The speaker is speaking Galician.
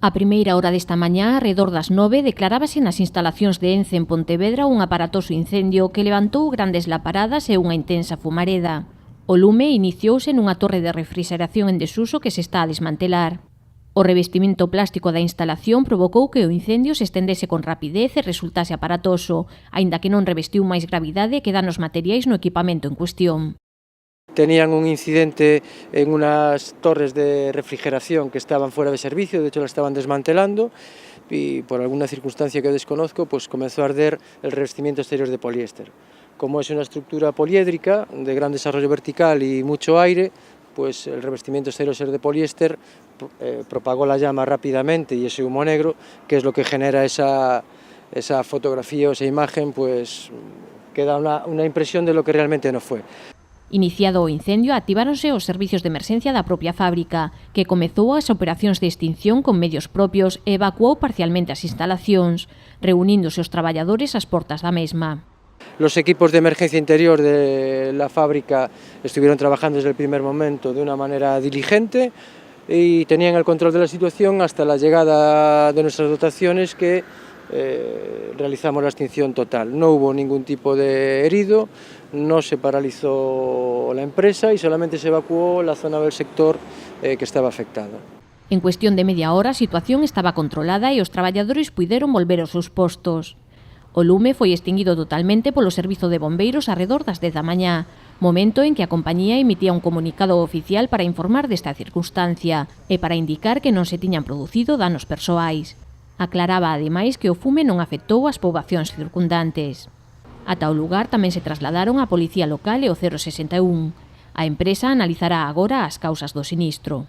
A primeira hora desta mañá, arredor das 9, declarábase nas instalacións de Ence en Pontevedra un aparatoso incendio que levantou grandes laparadas e unha intensa fumareda. O lume iniciouse nunha torre de refrixeración en desuso que se está a desmantelar. O revestimento plástico da instalación provocou que o incendio se estendese con rapidez e resultase aparatoso, aínda que non revestiu máis gravidade que danos materiais no equipamento en cuestión. Tenían un incidente en unas torres de refrigeración que estaban fuera de servicio, de hecho las estaban desmantelando y por alguna circunstancia que desconozco, pues comenzó a arder el revestimiento exterior de poliéster. Como es una estructura poliédrica de gran desarrollo vertical y mucho aire, pues el revestimiento exterior de poliéster propagó la llama rápidamente y ese humo negro, que es lo que genera esa fotografía o esa imagen, pues que da una impresión de lo que realmente no fue. Iniciado o incendio, activáronse os servicios de emerxencia da propia fábrica, que comezou as operacións de extinción con medios propios e evacuou parcialmente as instalacións, reuníndose os traballadores ás portas da mesma. Los equipos de emergencia interior de la fábrica estuvieron trabajando desde el primer momento de una manera diligente y tenían el control de la situación hasta la llegada de nuestras dotaciones que realizamos la extinción total. No hubo ningún tipo de herido, no se paralizó la empresa y solamente se evacuó la zona del sector que estaba afectado. En cuestión de media hora a situación estaba controlada e os traballadores puideron volver aos seus postos. O lume foi extinguido totalmente polo Servizo de Bombeiros arredor das 10 da mañá, momento en que a compañía emitía un comunicado oficial para informar desta circunstancia e para indicar que non se tiñan producido danos persoais. Aclaraba ademais que o fume non afectou as poboacións circundantes. Ata o lugar tamén se trasladaron a Policía Local e o 061. A empresa analizará agora as causas do sinistro.